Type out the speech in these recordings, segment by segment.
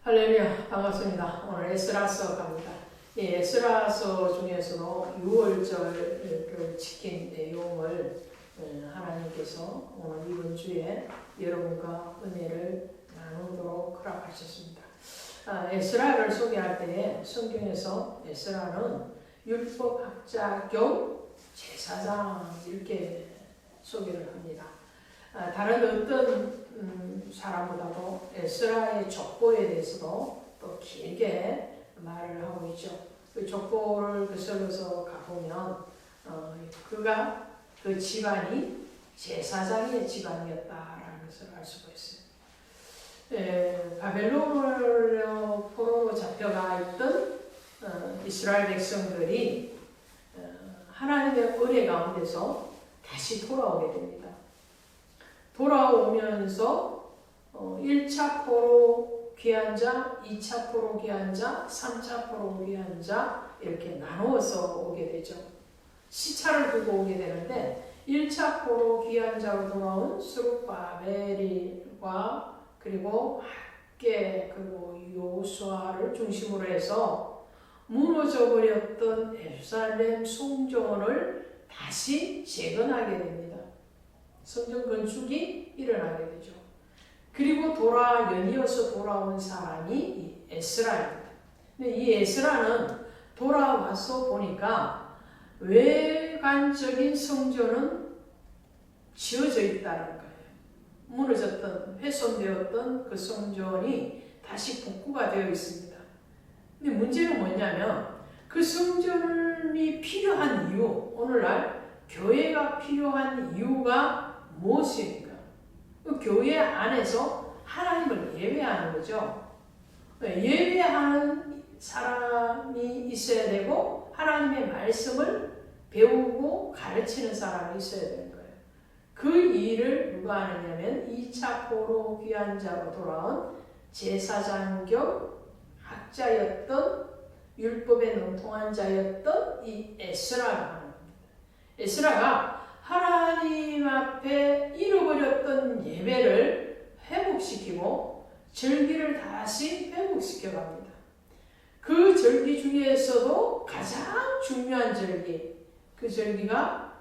할렐루야, 반갑습니다. 오늘 에스라서 갑니다. 이 에스라서 중에서도 6월절을 지킨 내용을 하나님께서 오늘 이번 주에 여러분과 은혜를 나누도록 허락하셨습니다. 에스라를 소개할 때에 성경에서 에스라는 율법학자 겸 제사장 이렇게 소개를 합니다. 다른 어떤 사람보다도 에스라의 족보에 대해서도 또 길게 말을 하고 있죠. 그 족보를 거슬러서 가보면 그가 그 집안이 제사장의 집안이었다라는 것을 알 수가 있어요. 바벨론 포로로 잡혀가 있던 이스라엘 백성들이 하나님의 은혜 가운데서 다시 돌아오게 됩니다. 돌아오면서 1차 포로 귀한 자, 2차 포로 귀한 자, 3차 포로 귀한 자 이렇게 나누어서 오게 되죠. 시차를 두고 오게 되는데 1차 포로 귀한 자로 돌아온 스룹바벨과 그리고 학계 그리고 요수아를 중심으로 해서 무너져버렸던 예루살렘 성전을 다시 재건하게 됩니다. 성전 건축이 일어나게 되죠. 그리고 연이어서 돌아온 사람이 이 에스라입니다. 근데 이 에스라는 돌아와서 보니까 외관적인 성전은 지어져 있다는 거예요. 무너졌던, 훼손되었던 그 성전이 다시 복구가 되어 있습니다. 근데 문제는 뭐냐면 그 성전이 필요한 이유, 오늘날 교회가 필요한 이유가 무엇입니까? 그 교회 안에서 하나님을 예배하는 거죠. 예배하는 사람이 있어야 되고 하나님의 말씀을 배우고 가르치는 사람이 있어야 되는 거예요. 그 일을 누가 하느냐면 2차 포로 귀한 자로 돌아온 제사장 겸 학자였던 율법에 능통한 자였던 이 에스라가 하는 겁니다. 에스라가 하나님 앞에 잃어버렸던 예배를 회복시키고 절기를 다시 회복시켜 갑니다. 그 절기 중에서도 가장 중요한 절기, 그 절기가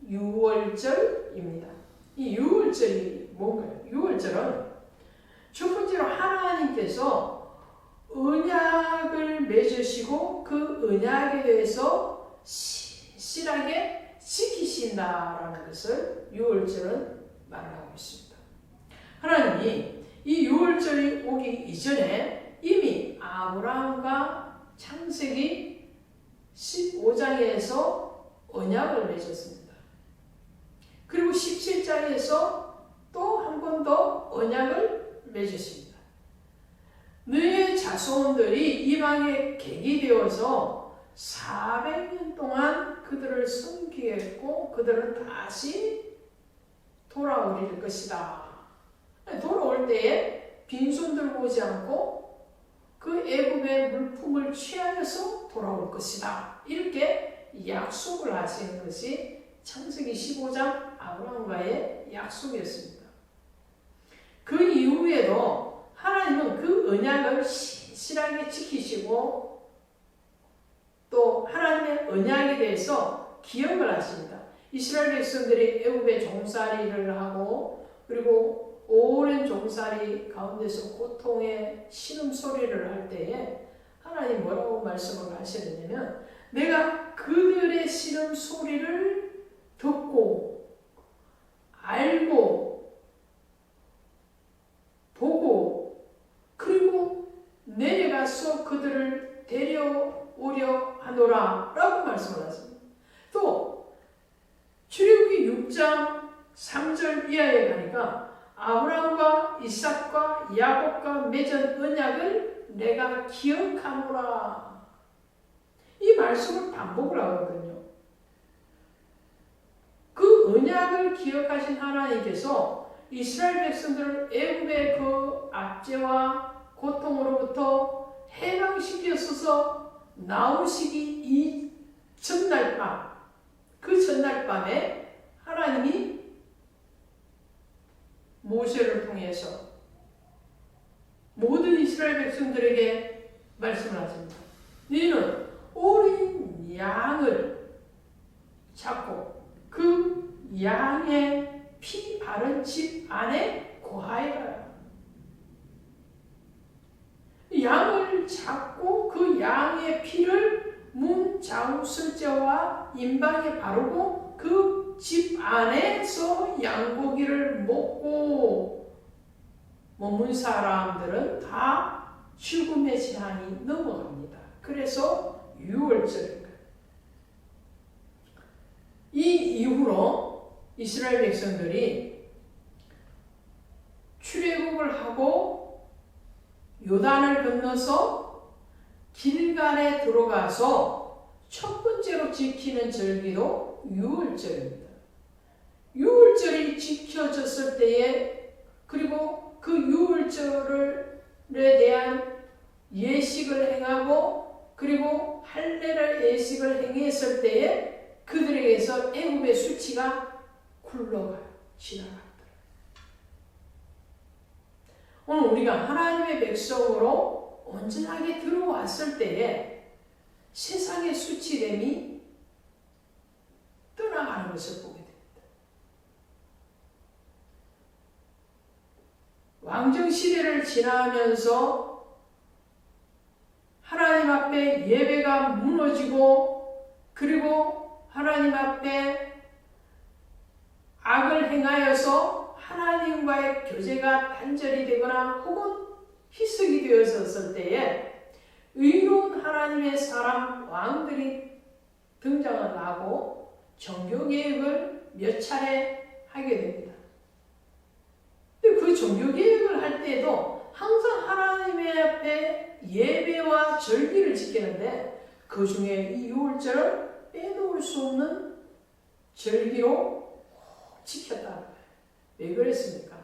6월절입니다. 이 6월절이 뭔가요? 6월절은 첫 번째로 하나님께서 언약을 맺으시고 그 언약에 대해서 신실하게 지키신다라는 것을 6월절은 말하고 있습니다. 하나님이 이 6월절이 오기 이전에 이미 아브라함과 창세기 15장에서 언약을 맺었습니다. 그리고 17장에서 또 한 번 더 언약을 맺으십니다. 너의 자손들이 이방에 객이 되어서 400년 동안 그들을 섬기겠고 그들은 다시 돌아오릴 것이다. 돌아올 때에 빈손 들고 오지 않고 그 애굽의 물품을 취하여서 돌아올 것이다. 이렇게 약속을 하신 것이 창세기 15장 아브라함과의 약속이었습니다. 그 이후에도 하나님은 그 언약을 신실하게 지키시고 또 하나님의 언약에 대해서 기억을 하십니다. 이스라엘 백성들이 애굽의 종살이를 하고 그리고 오랜 종살이 가운데서 고통의 신음소리를 할 때에 하나님 뭐라고 말씀을 하시느냐면 내가 그들의 신음소리를 듣고 알고 보고 그리고 내려가서 그들을 데려오려 하노라 라고 말씀을 하십니다. 또 출애굽기 6장 3절 이하에 가니까 아브라함과 이삭과 야곱과 맺은 언약을 내가 기억하노라 이 말씀을 반복을 하거든요. 그 언약을 기억하신 하나님께서 이스라엘 백성들을 애굽의 그 압제와 고통으로부터 해방시켰어서 나오시기 이 전날 밤, 그 전날 밤에 하나님이 모세를 통해서 모든 이스라엘 이스라엘 백성들에게 말씀을 하십니다. 너희는 어린 양을 잡고 그 양의 피 바른 집 안에 거하여라. 양을 잡고 그 양의 피를 문 좌우설자와 임방에 바르고 그 집 안에서 양고기를 먹고 머문 사람들은 다 죽음의 재앙이 넘어갑니다. 그래서 6월절입니다. 이 이후로 이스라엘 백성들이 출애굽을 하고 요단을 건너서 길갈에 들어가서 첫 번째로 지키는 절기도 6월절입니다. 6월절이 지켜졌을 때에 그리고 그 6월절에 대한 예식을 행하고 그리고 할례를 예식을 행했을 때에 그들에게서 애굽의 수치가 굴러가요. 지나갑니다. 오늘 우리가 하나님의 백성으로 온전하게 들어왔을 때에 세상의 수치됨이 떠나가는 것을 보게 됩니다. 왕정시대를 지나면서 하나님 앞에 예배가 무너지고 그리고 하나님 앞에 악을 행하여서 하나님과의 교제가 단절이 되거나 혹은 희석이 되었을 때에 의로운 하나님의 사람 왕들이 등장을 하고 종교개혁을 몇 차례 하게 됩니다. 근데 그 종교개혁을 할 때도 항상 하나님의 앞에 예배와 절기를 지키는데 그 중에 이 6월절을 빼놓을 수 없는 절기로 지켰다는 거예요. 왜 그랬습니까?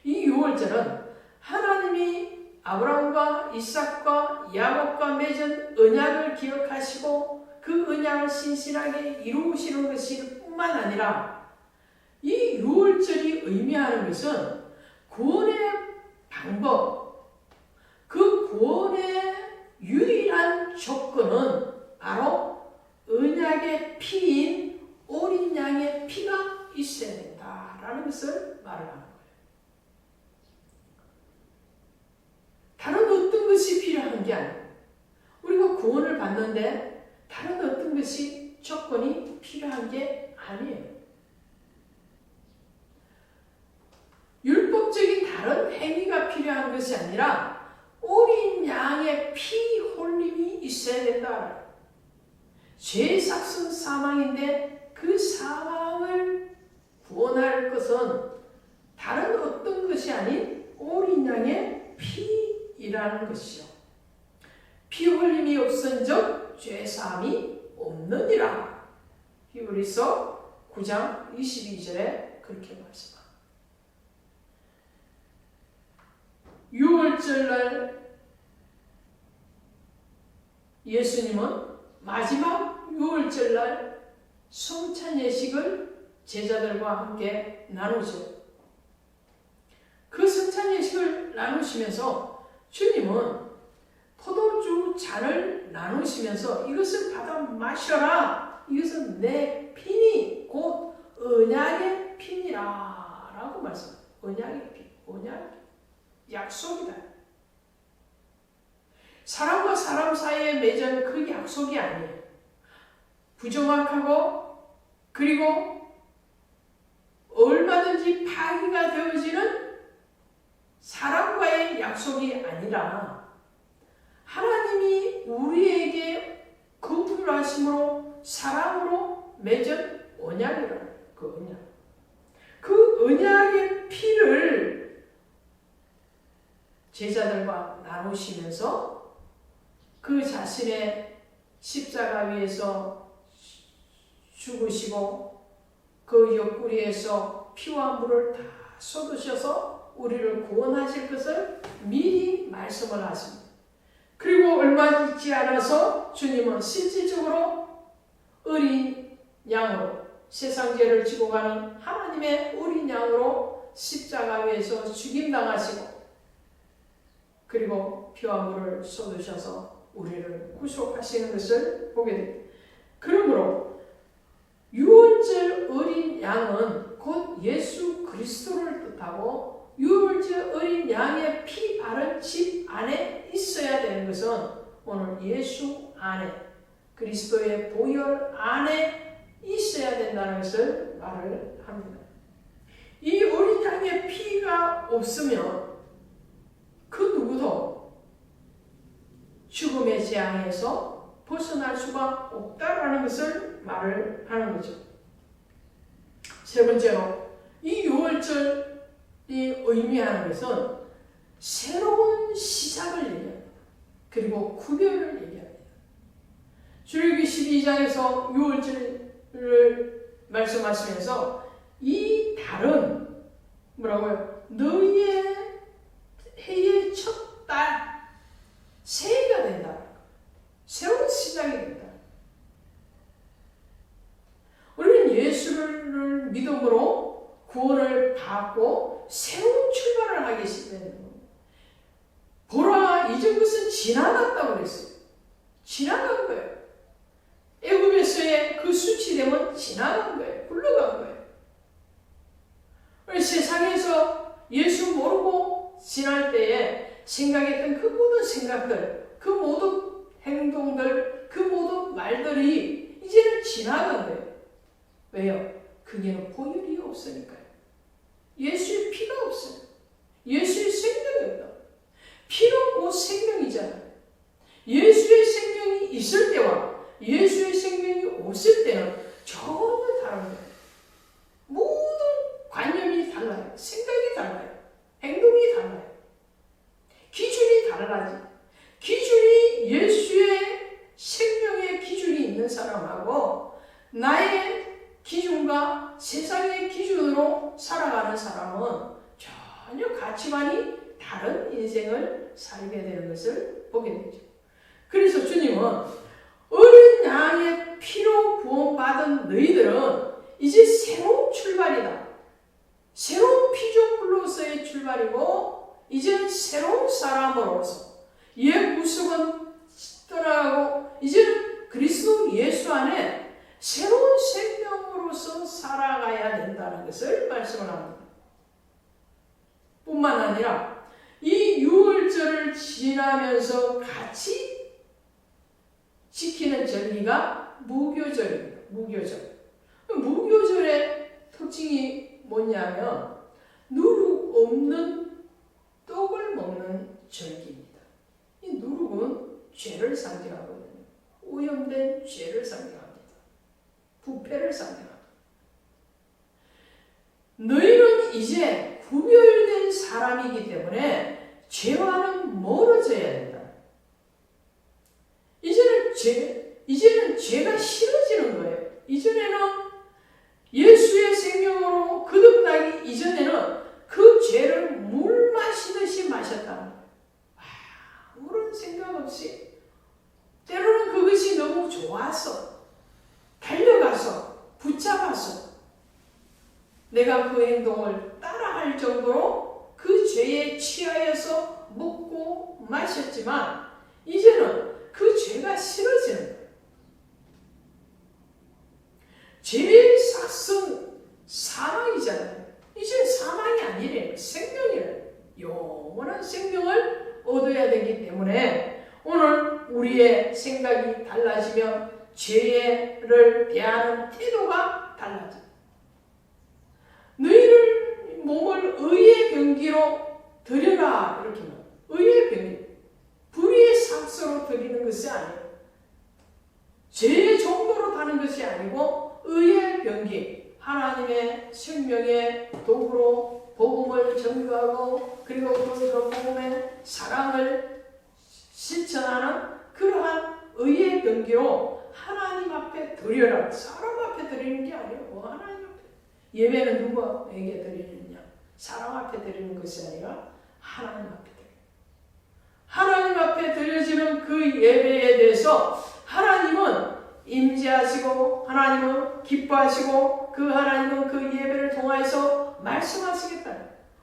이 6월절은 하나님이 아브라함과 이삭과 야곱과 맺은 언약을 기억하시고 그 언약을 신실하게 이루시는 것일 뿐만 아니라 이 6월절이 의미하는 것은 구원의 방법, 그 구원의 유일한 조건은 바로 언약의 피인 어린 양의 피가 있어야 된다라는 것을 말을 하는 거예요. 다른 어떤 것이 필요한 게 아니에요. 우리가 구원을 받는데 다른 어떤 것이 조건이 필요한 게 아니에요. 율법적인 다른 행위가 필요한 것이 아니라 어린 양의 피 홀림이 있어야 된다. 죄의 삭은 사망인데 그 사망을 구원할 것은 다른 어떤 것이 아닌 어린 양의 피이라는 것이요. 피 흘림이 없은즉 죄 사함이 없느니라. 히브리서 9장 22절에 그렇게 말씀합니다. 6월절날 예수님은 마지막 6월절날 성찬 예식을 제자들과 함께 나누죠. 그 성찬 예식을 나누시면서 주님은 포도주 잔을 나누시면서 이것을 받아 마셔라. 이것은 내 피니 곧 언약의 피니라 라고 말씀합니다. 언약의 피, 언약 약속이다. 사람과 사람 사이에 맺은 그 약속이 아니에요. 부정확하고 그리고 얼마든지 파기가 되어지는 사람과의 약속이 아니라 하나님이 우리에게 거부하심으로 사랑으로 맺은 언약이라는 그 언약. 그 언약의 피를 제자들과 나누시면서 그 자신의 십자가 위에서 죽으시고 그 옆구리에서 피와 물을 다 쏟으셔서 우리를 구원하실 것을 미리 말씀을 하십니다. 그리고 얼마 있지 않아서 주님은 실질적으로 어린 양으로 세상 죄를 지고 가는 하나님의 어린 양으로 십자가 위에서 죽임당하시고 그리고 피와 물을 쏟으셔서 우리를 구속하시는 것을 보게 됩니다. 그러므로 유월절 어린 양은 곧 예수 그리스도를 뜻하고 유월절 어린 양의 피 바른 집 안에 있어야 되는 것은 오늘 예수 안에 그리스도의 보혈 안에 있어야 된다는 것을 말을 합니다. 이 어린 양의 피가 없으면 그 누구도 죽음의 재앙에서 벗어날 수가 없다라는 것을 말을 하는 거죠. 세 번째로 이 유월절이 의미하는 것은 새로운 시작을 얘기합니다. 그리고 구별을 얘기합니다. 출애굽기 12장에서 유월절을 말씀하시면서 이 달은 뭐라고요? 너희의 해의 첫 달 새해가 된다. 새로운 시작이 된다. 우리는 예수를 믿음으로 구원을 받고 새로운 출발을 하기 시작하는 겁니다. 보라, 이전 것은 지나갔다고 그랬어요. 지나간 거예요. 애굽에서의 그 수치됨은 지나간 거예요. 굴러간 거예요. 세상에서 예수 모르고 지날 때에 생각했던 그 모든 생각들, 그 모든 행동들, 그 모든 말들이 이제는 지나간 거예요. 왜요? 그게는 보혈이 없으니까요. 예수의 피가 없어요. 예수의 생명이 없다. 피는 곧 생명이잖아요. 예수의 생명이 있을 때와 예수의 생명이 없을 때는 전혀 다른 거예요. 모든 관념이 달라요. 생각이 달라요. 행동이 달라요. 기준이 달라지. 기준이 예수의 생명의 기준이 있는 사람하고 나의 기준과 세상의 기준으로 살아가는 사람은 전혀 가치관이 다른 인생을 살게 되는 것을 보게 되죠. 그래서 주님은 어린 양의 피로 구원받은 너희들은 이제 새로운 출발이다. 새로운 피조물로서의 출발이고 이제는 새로운 사람으로서 옛 구습은 떠나가고 이제는 그리스도 예수 안에 새로운 생명으로서 살아가야 된다는 것을 말씀을 합니다. 뿐만 아니라 이 유월절을 지나면서 같이 지키는 절기가 무교절입니다. 무교절. 무교절의 특징이 뭐냐면 누룩 없는 떡을 먹는 절기입니다. 이 누룩은 죄를 상징하거든요. 오염된 죄를 상징합니다. 부패를 상징합니다. 너희는 이제 구별된 사람이기 때문에 죄와는 멀어져야 된다. 이제는 죄가 싫어지는 거예요. 이전에는 예수의 생명으로 거듭나기 이전에는 그 죄를 물 마시듯이 마셨다는 거예요. 아무런 생각 없이 때로는 그것이 너무 좋아서 달려가서 붙잡아서 내가 그 행동을 따라할 정도로 그 죄에 취하여서 먹고 마셨지만 이제는 그 죄가 싫어지는 거예요. 죄의 삭은 사망이잖아요. 이제 사망이 아니래요. 생명이래요. 영원한 생명을 얻어야 되기 때문에 오늘 우리의 생각이 달라지면 죄를 대하는 태도가 달라져요. 너희를 몸을 의의 병기로 드려라 이렇게 말해요. 의의 병기. 불의의 삭스로 드리는 것이 아니에요. 죄의 정도로 다는 것이 아니고 의의 병기, 하나님의 생명의 도구로 복음을 전가하고 그리고 그 복음의 사랑을 실천하는 그러한 의의 병기로 하나님 앞에 드려라. 사람 앞에 드리는 게 아니고 하나님 앞에. 예배는 누구에게 드리느냐? 사람 앞에 드리는 것이 아니라 하나님 앞에 드리는. 하나님 앞에 드려지는 그 예배에 대해서 하나님은 임재하시고 하나님은 기뻐하시고 그 하나님은 그 예배를 통하여서 말씀하시겠다.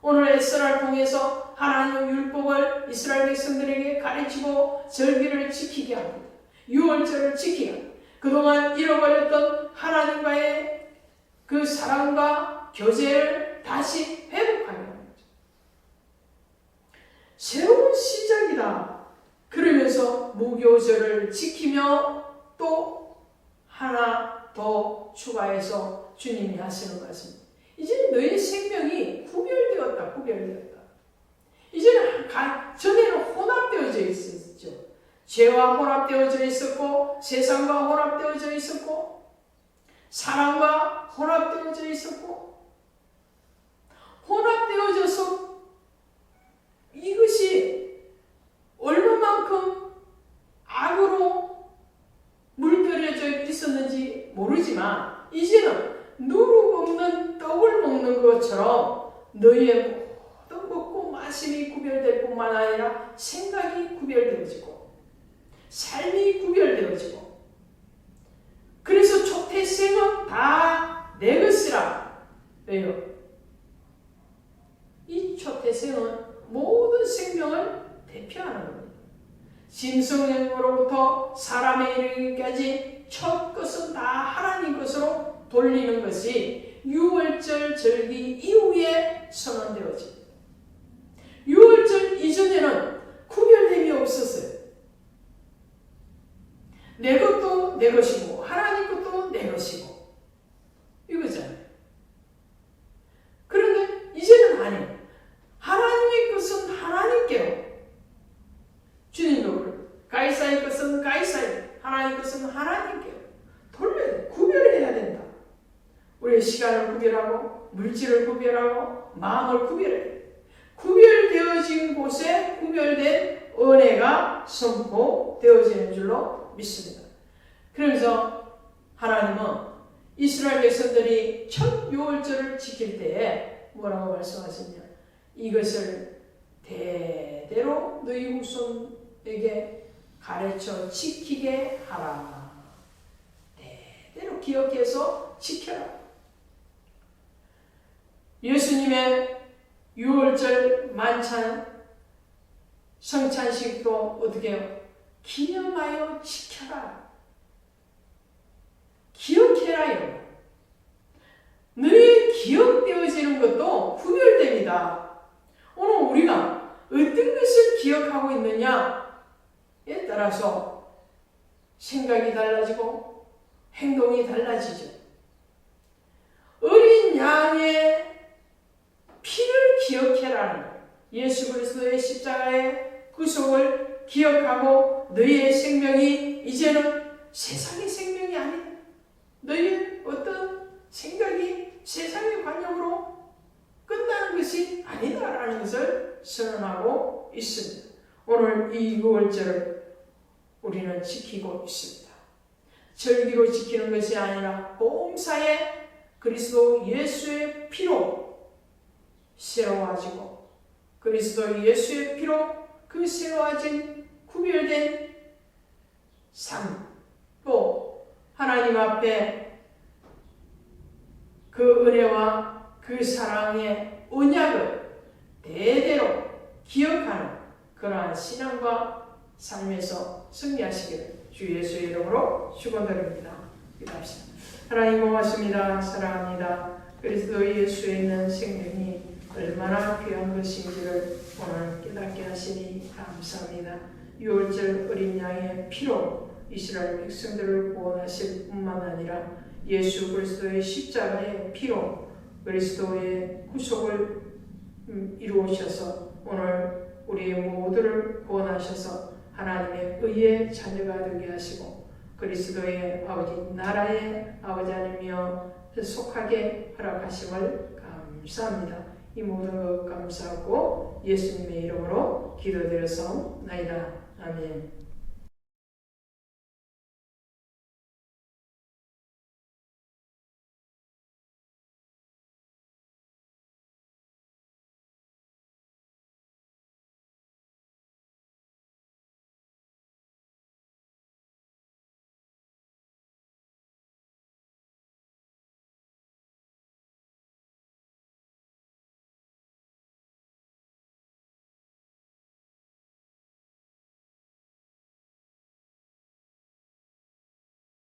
오늘 에스라를 통해서 하나님의 율법을 이스라엘 백성들에게 가르치고 절기를 지키게 합니다. 유월절을 지키게 합니다. 그동안 잃어버렸던 하나님과의 그 사랑과 교제를 다시 회복하게 합니다. 새로운 시작이다. 그러면서 무교절을 지키며 또 하나 더 추가해서 주님이 하시는 말씀입니다. 이제 너의 생명이 구별되었다. 이제는 전에는 혼합되어져 있었죠. 죄와 혼합되어져 있었고, 세상과 혼합되어져 있었고, 사랑과 혼합되어져 있었고, 혼합되어져서 이것이 얼마만큼 악으로 물들여져 있었는지 모르지만 이제는 누룩 없는 떡을 먹는 것처럼 너희의 모든 먹고 마심이 구별될 뿐만 아니라 생각이 구별되어지고 삶이 구별되어지고, 그래서 초태생은 다 내 것이라. 왜요? 이 초태생은 모든 생명을 대표하는 겁니다. 짐승으로부터 사람에 이르기까지 첫 것은 다 하나님 것으로 돌리는 것이 유월절 절기 이후에 선언되어집니다. 유월절 이전에는 구별됨이 없었어요. 내 것도 내 것이고 하나님 것도 내 것이고 이거잖아요. 그런데 이제는 아니에요. 하나님의 것은 하나님께요. 주님도 그래요. 가이사의 것은 가이사의, 하나님의 것은 하나님께요. 돌려야 돼. 구별해야 된다. 우리의 시간을 구별하고 물질을 구별하고 마음을 구별해야 돼. 구별되어진 곳에 구별된 은혜가 선포되어지는 줄로 믿습니다. 그래서 하나님은 이스라엘 백성들이 첫 유월절을 지킬 때에 뭐라고 말씀하시냐? 이것을 대대로 너희 후손에게 가르쳐 지키게 하라. 대대로 기억해서 지켜라. 예수님의 유월절 만찬 성찬식도 어떻게 해요? 기념하여 지켜라. 기억해라요. 너희 기억되어지는 것도 구별됩니다. 오늘 우리가 어떤 것을 기억하고 있느냐에 따라서 생각이 달라지고 행동이 달라지죠. 어린 양의 피를 기억해라는 거예요. 예수 그리스도의 십자가의 구속을 기억하고 너희의 생명이 이제는 세상의 생명이 아니다. 너희의 어떤 생각이 세상의 관념으로 끝나는 것이 아니다라는 것을 선언하고 있습니다. 오늘 이 유월절을 우리는 지키고 있습니다. 절기로 지키는 것이 아니라 봉사에 그리스도 예수의 피로 새로워지고 그리스도 예수의 피로 그 새로워진 구별된 삶, 또 하나님 앞에 그 은혜와 그 사랑의 언약을 대대로 기억하는 그러한 신앙과 삶에서 승리하시기를 주 예수의 이름으로 축원드립니다. 기도합시다. 하나님 고맙습니다. 사랑합니다. 그리스도 예수에 있는 생명이 얼마나 귀한 것인지를 오늘 깨닫게 하시니 감사합니다. 유월절 어린 양의 피로 이스라엘 백성들을 구원하실 뿐만 아니라 예수 그리스도의 십자가의 피로 그리스도의 구속을 이루오셔서 오늘 우리의 모두를 구원하셔서 하나님의 의의 자녀가 되게 하시고 그리스도의 아버지 나라의 아버지 하나님이여 속하게 허락하심을 감사합니다. 이 모든 것 감사하고 예수님의 이름으로 기도드려서나이다. 아멘.